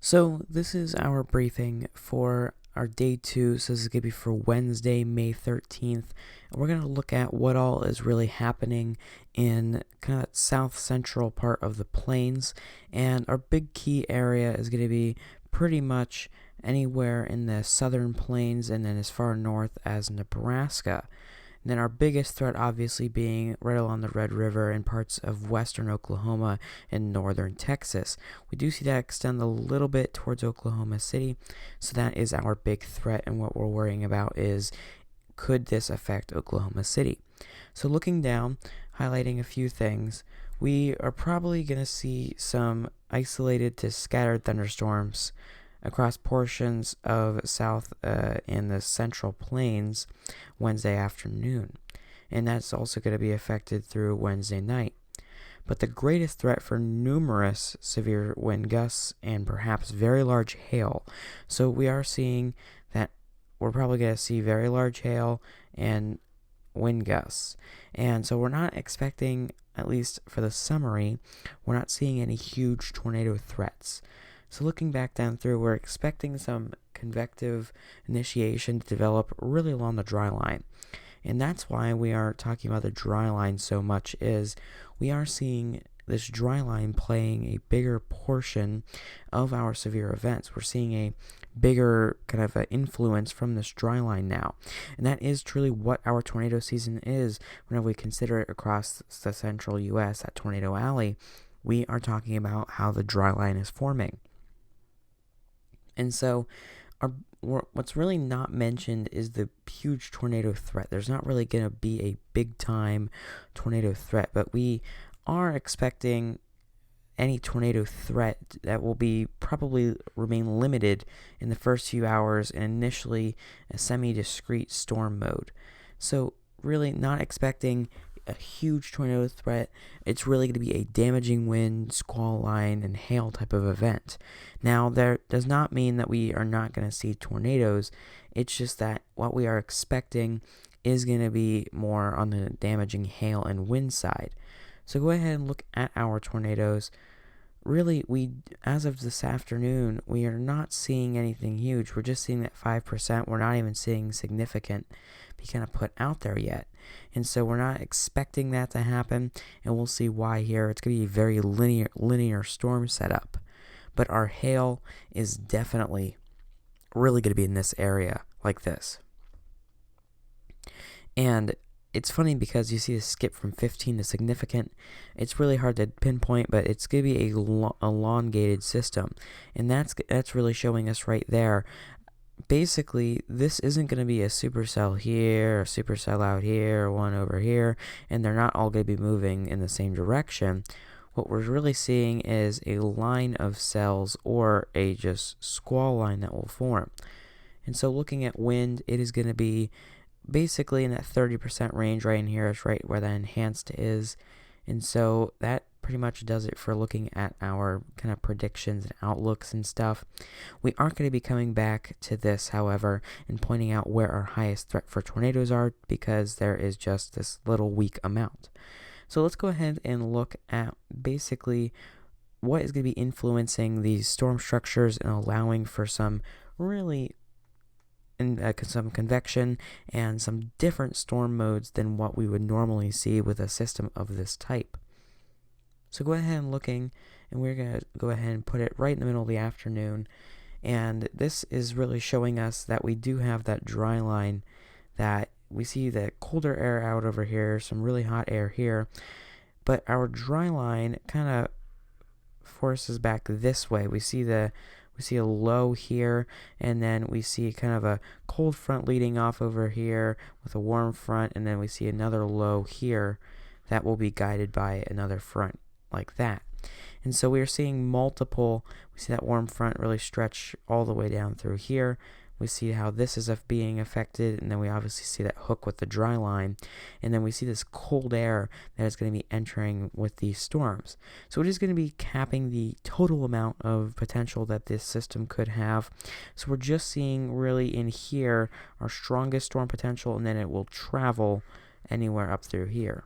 So this is our briefing for our day 2. So this is going to be for Wednesday, May 13th. And we're going to look at what all is really happening in kind of that south central part of the plains. And our big key area is going to be pretty much anywhere in the southern plains and then as far north as Nebraska. And then our biggest threat obviously being right along the Red River and parts of western Oklahoma and northern Texas. We do see that extend a little bit towards Oklahoma City, so that is our big threat, and what we're worrying about is, could this affect Oklahoma City? So looking down, highlighting a few things, we are probably going to see some isolated to scattered thunderstorms across portions of south and the central plains Wednesday afternoon. And that's also going to be affected through Wednesday night. But the greatest threat for numerous severe wind gusts and perhaps very large hail. So we are seeing that we're probably going to see very large hail and wind gusts. And so we're not expecting, at least for the summary, we're not seeing any huge tornado threats. So looking back down through, we're expecting some convective initiation to develop really along the dry line. And that's why we are talking about the dry line so much, is we are seeing this dry line playing a bigger portion of our severe events. We're seeing a bigger kind of influence from this dry line now. And that is truly what our tornado season is whenever we consider it across the central U.S., that Tornado Alley. We are talking about how the dry line is forming. And so what's really not mentioned is the huge tornado threat. There's not really going to be a big-time tornado threat, but we are expecting any tornado threat that will be probably remain limited in the first few hours and initially a semi-discrete storm mode. So really not expecting a huge tornado threat. It's really going to be a damaging wind, squall line, and hail type of event. Now, that does not mean that we are not going to see tornadoes. It's just that what we are expecting is going to be more on the damaging hail and wind side. So go ahead and look at our tornadoes. Really, as of this afternoon, we are not seeing anything huge. We're just seeing that 5%. We're not even seeing significant be kind of put out there yet. And so we're not expecting that to happen, and we'll see why here. It's going to be a very linear storm setup. But our hail is definitely really going to be in this area like this. And it's funny because you see a skip from 15 to significant. It's really hard to pinpoint, but it's going to be a elongated system. And that's really showing us right there. Basically, this isn't going to be a supercell here, a supercell out here, one over here, and they're not all going to be moving in the same direction. What we're really seeing is a line of cells or a just squall line that will form. And so looking at wind, it is going to be basically in that 30% range right in here. Is right where that enhanced is. And so that pretty much does it for looking at our kind of predictions and outlooks and stuff. We aren't going to be coming back to this, however, and pointing out where our highest threat for tornadoes are, because there is just this little weak amount. So let's go ahead and look at basically what is going to be influencing these storm structures and allowing for some really some convection and some different storm modes than what we would normally see with a system of this type. So go ahead and looking, and we're going to go ahead and put it right in the middle of the afternoon. And this is really showing us that we do have that dry line, that we see the colder air out over here, some really hot air here. But our dry line kind of forces back this way. We see a low here, and then we see kind of a cold front leading off over here with a warm front, and then we see another low here that will be guided by another front like that. And so we are seeing multiple, we see that warm front really stretch all the way down through here. We see how this is being affected, and then we obviously see that hook with the dry line, and then we see this cold air that is going to be entering with these storms. So it is going to be capping the total amount of potential that this system could have. So we're just seeing really in here our strongest storm potential, and then it will travel anywhere up through here.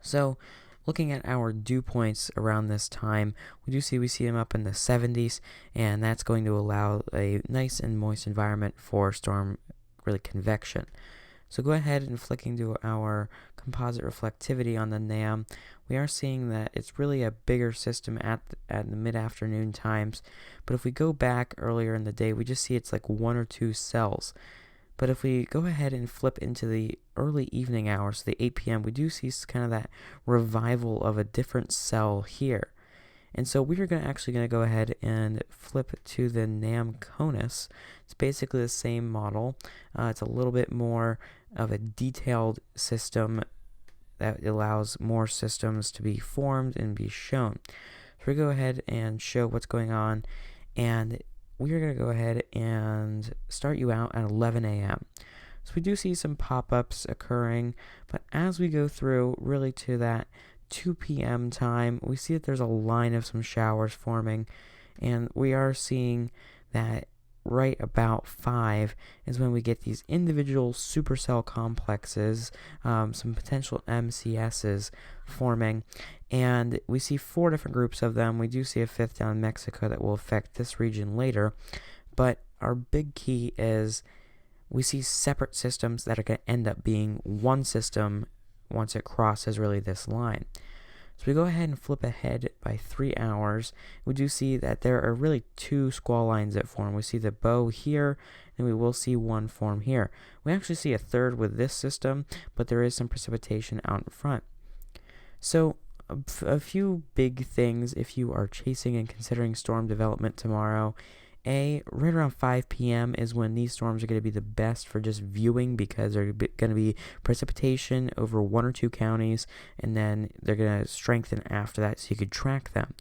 So Looking at our dew points around this time, we see them up in the 70s, and that's going to allow a nice and moist environment for storm really convection. So go ahead and flicking to our composite reflectivity on the NAM, we are seeing that it's really a bigger system at the mid-afternoon times. But if we go back earlier in the day, we just see it's like one or two cells. But if we go ahead and flip into the early evening hours, so the 8 p.m., we do see kind of that revival of a different cell here. And so we are actually going to go ahead and flip to the NAM CONUS. It's basically the same model. It's a little bit more of a detailed system that allows more systems to be formed and be shown. So we go ahead and show what's going on, and we are going to go ahead and start you out at 11 a.m. So we do see some pop-ups occurring, but as we go through really to that 2 p.m. time, we see that there's a line of some showers forming, and we are seeing that right about 5 is when we get these individual supercell complexes, some potential MCSs forming, and we see 4 different groups of them. We do see a 5th down in Mexico that will affect this region later, but our big key is we see separate systems that are going to end up being one system once it crosses really this line. So we go ahead and flip ahead by 3 hours. We do see that there are really 2 squall lines that form. We see the bow here, and we will see one form here. We actually see a third with this system, but there is some precipitation out in front. So a few big things if you are chasing and considering storm development tomorrow. Right around 5 p.m. is when these storms are going to be the best for just viewing, because they're going to be precipitation over 1 or 2 counties, and then they're going to strengthen after that so you could track them.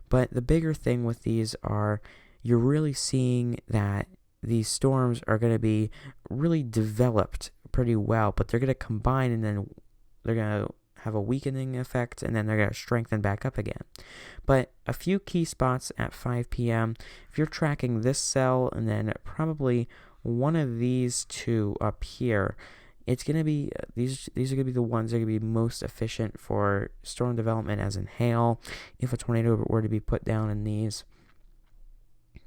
But the bigger thing with these are you're really seeing that these storms are going to be really developed pretty well, but they're going to combine, and then they're going to have a weakening effect, and then they're going to strengthen back up again. But a few key spots at 5 p.m., if you're tracking this cell and then probably one of these 2 up here, it's going to be, these are going to be the ones that are going to be most efficient for storm development, as in hail, if a tornado were to be put down in these.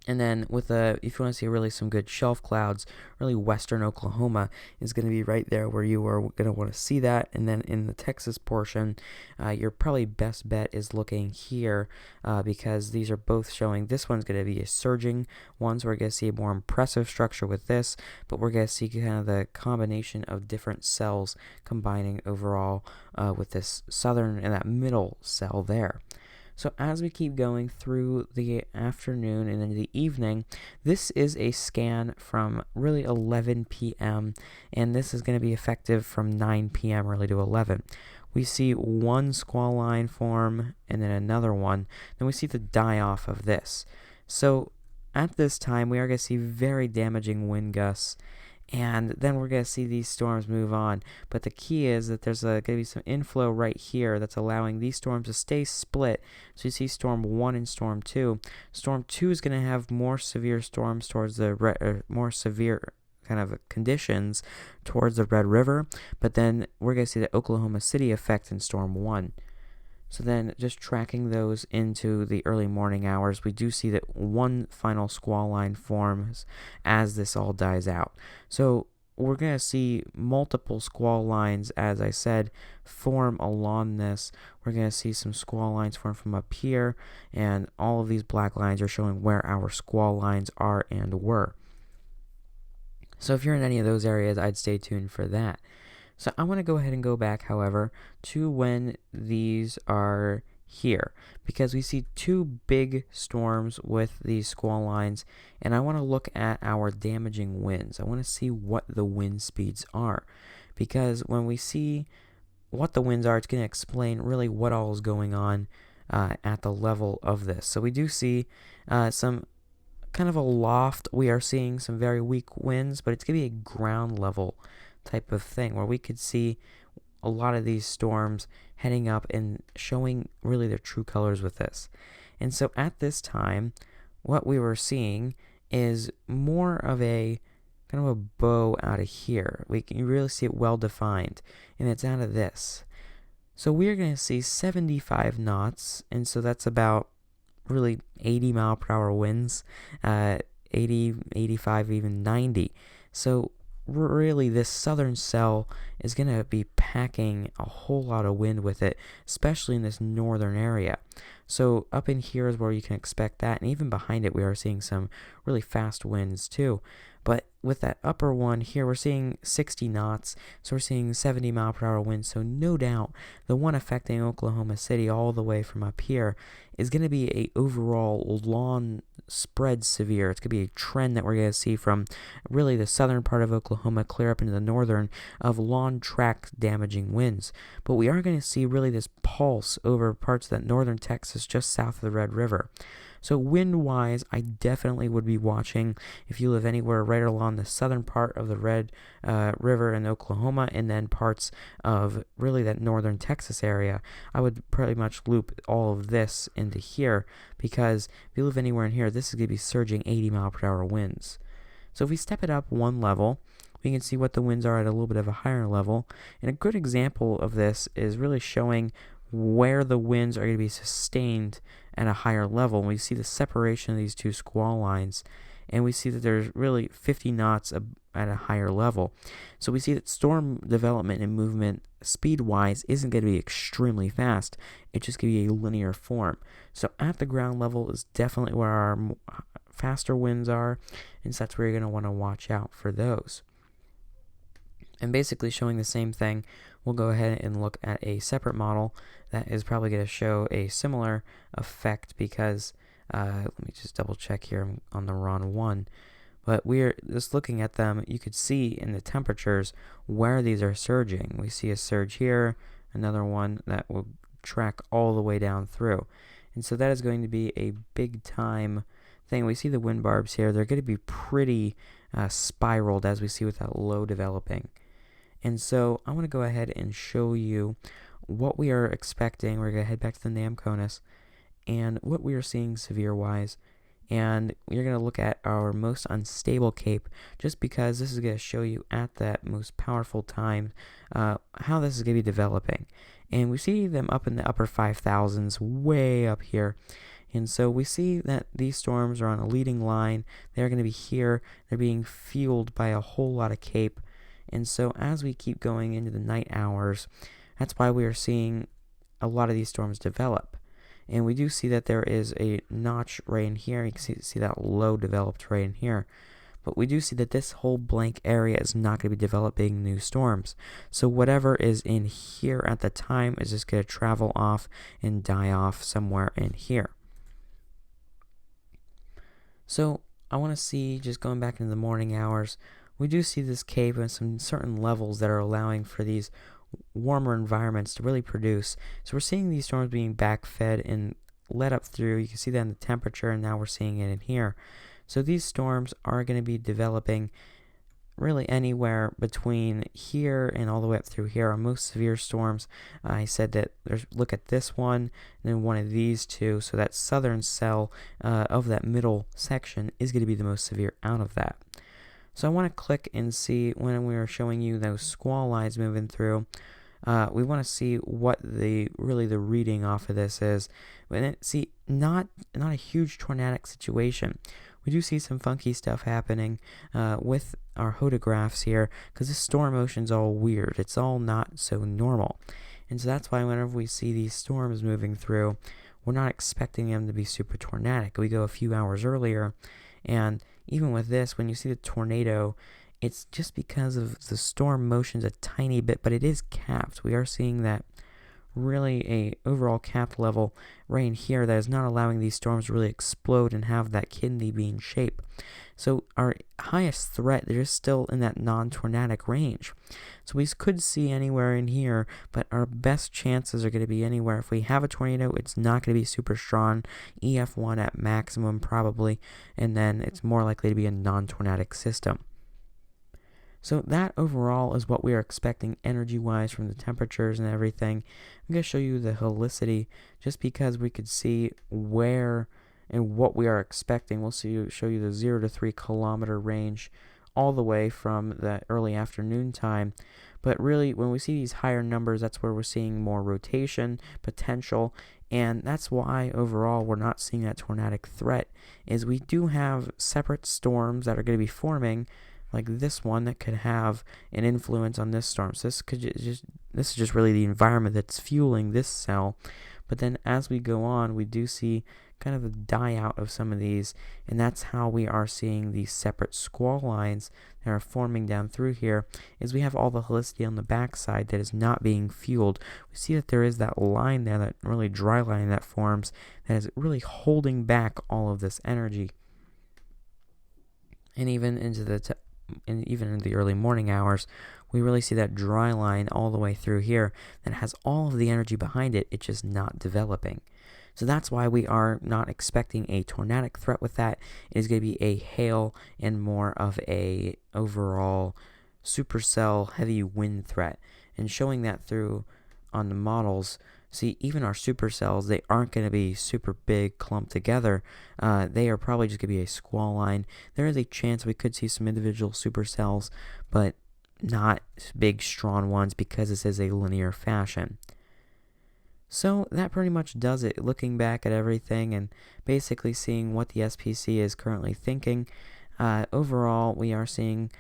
And then if you want to see really some good shelf clouds, really western Oklahoma is going to be right there where you are going to want to see that. And then in the Texas portion, your probably best bet is looking here, because these are both showing, this one's going to be a surging one, so we're going to see a more impressive structure with this, but we're going to see kind of the combination of different cells combining overall with this southern and that middle cell there. So as we keep going through the afternoon and into the evening, this is a scan from really 11 p.m., and this is going to be effective from 9 p.m. really to 11. We see one squall line form and then another one. Then we see the die-off of this. So at this time, we are going to see very damaging wind gusts, and then we're going to see these storms move on. But the key is that there's going to be some inflow right here that's allowing these storms to stay split. So you see Storm 1 and Storm 2. Storm 2 is going to have more severe storms towards the more severe kind of conditions towards the Red River. But then we're going to see the Oklahoma City effect in Storm 1. So then just tracking those into the early morning hours, we do see that one final squall line forms as this all dies out. So we're going to see multiple squall lines, as I said, form along this. We're going to see some squall lines form from up here, and all of these black lines are showing where our squall lines are and were. So if you're in any of those areas, I'd stay tuned for that. So I want to go ahead and go back, however, to when these are here, because we see 2 big storms with these squall lines, and I want to look at our damaging winds. I want to see what the wind speeds are, because when we see what the winds are, it's going to explain really what all is going on at the level of this. So we do see some kind of a loft. We are seeing some very weak winds, but it's going to be a ground level type of thing where we could see a lot of these storms heading up and showing really their true colors with this. And so at this time, what we were seeing is more of a kind of a bow out of here. You really see it well defined, and it's out of this. So we're going to see 75 knots, and so that's about really 80 mile per hour winds, 80, 85, even 90. So really this southern cell is going to be packing a whole lot of wind with it, especially in this northern area. So up in here is where you can expect that, and even behind it we are seeing some really fast winds too. But with that upper one here, we're seeing 60 knots, so we're seeing 70 mile per hour winds. So no doubt the one affecting Oklahoma City all the way from up here is going to be a overall long spread severe. It's going to be a trend that we're going to see from really the southern part of Oklahoma clear up into the northern of long track damaging winds. But we are going to see really this pulse over parts of that northern Texas just south of the Red River. So wind-wise, I definitely would be watching if you live anywhere right along the southern part of the Red River in Oklahoma, and then parts of really that northern Texas area. I would pretty much loop all of this into here, because if you live anywhere in here, this is going to be surging 80 mile per hour winds. So if we step it up one level, we can see what the winds are at a little bit of a higher level. And a good example of this is really showing where the winds are going to be sustained at a higher level. And we see the separation of these two squall lines, and we see that there's really 50 knots at a higher level. So we see that storm development and movement speed-wise isn't going to be extremely fast. It's just going to be a linear form. So at the ground level is definitely where our faster winds are, and so that's where you're going to want to watch out for those. And basically showing the same thing, we'll go ahead and look at a separate model that is probably going to show a similar effect, because let me just double check here, I'm on the wrong one. But we're just looking at them, you could see in the temperatures where these are surging. We see a surge here, another one that will track all the way down through. And so that is going to be a big time thing. We see the wind barbs here, they're going to be pretty spiraled, as we see with that low developing. And so I want to go ahead and show you what we are expecting. We're going to head back to the NAM-CONUS and what we are seeing severe-wise. And you're going to look at our most unstable cape, just because this is going to show you at that most powerful time how this is going to be developing. And we see them up in the upper 5,000s, way up here. And so we see that these storms are on a leading line. They're going to be here. They're being fueled by a whole lot of cape. And so as we keep going into the night hours, that's why we are seeing a lot of these storms develop. And we do see that there is a notch right in here. You can see that low developed right in here. But we do see that this whole blank area is not going to be developing new storms. So whatever is in here at the time is just going to travel off and die off somewhere in here. So I want to see, just going back into the morning hours, we do see this cape and some certain levels that are allowing for these warmer environments to really produce. So we're seeing these storms being backfed and led up through. You can see that in the temperature, and now we're seeing it in here. So these storms are going to be developing really anywhere between here and all the way up through here. Our most severe storms, I said that look at this one and then one of these two. So that southern cell of that middle section is going to be the most severe out of that. So I want to click and see, when we are showing you those squall lines moving through, we want to see what the reading off of this is. And see, not a huge tornadic situation. We do see some funky stuff happening with our hodographs here, because this storm motion's all weird. It's all not so normal. And so that's why whenever we see these storms moving through, we're not expecting them to be super tornadic. We go a few hours earlier, and even with this, when you see the tornado, it's just because of the storm motion's a tiny bit, but it is capped. We are seeing that really a overall capped level right in here that is not allowing these storms to really explode and have that kidney bean shape. So our highest threat, they're just still in that non-tornadic range. So we could see anywhere in here, but our best chances are going to be anywhere. If we have a tornado, it's not going to be super strong, EF1 at maximum probably, and then it's more likely to be a non-tornadic system. So that overall is what we are expecting energy-wise from the temperatures and everything. I'm going to show you the helicity just because we could see where and what we are expecting. We'll show you the 0 to 3 kilometer range all the way from the early afternoon time. But really, when we see these higher numbers, that's where we're seeing more rotation potential, and that's why overall we're not seeing that tornadic threat. Is we do have separate storms that are going to be forming, like this one that could have an influence on this storm. So this is just really the environment that's fueling this cell. But then as we go on, we do see kind of a die out of some of these, and that's how we are seeing these separate squall lines that are forming down through here. Is we have all the helicity on the backside that is not being fueled. We see that there is that line there, that really dry line that forms, that is really holding back all of this energy. And even into even in the early morning hours, we really see that dry line all the way through here that has all of the energy behind it. It's just not developing. So that's why we are not expecting a tornadic threat with that. It is going to be a hail and more of a overall supercell heavy wind threat. And showing that through on the models, see, even our supercells, they aren't going to be super big clumped together. They are probably just going to be a squall line. There is a chance we could see some individual supercells, but not big strong ones because this is a linear fashion. So that pretty much does it, looking back at everything and basically seeing what the SPC is currently thinking. Overall, we are seeing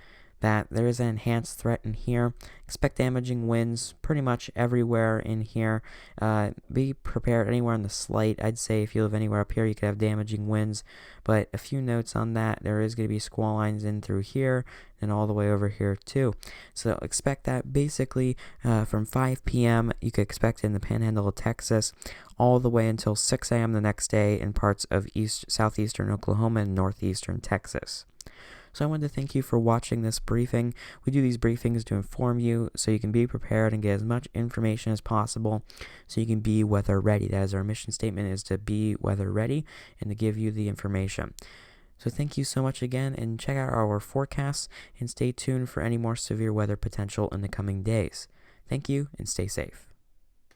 that there is an enhanced threat in here. Expect damaging winds pretty much everywhere in here. Be prepared anywhere on the slate. I'd say if you live anywhere up here, you could have damaging winds. But a few notes on that. There is going to be squall lines in through here and all the way over here too. So expect that basically from 5 p.m. you could expect in the panhandle of Texas all the way until 6 a.m. the next day in parts of southeastern Oklahoma and northeastern Texas. So I wanted to thank you for watching this briefing. We do these briefings to inform you so you can be prepared and get as much information as possible so you can be weather ready. That is our mission statement, is to be weather ready and to give you the information. So thank you so much again, and check out our forecasts and stay tuned for any more severe weather potential in the coming days. Thank you and stay safe.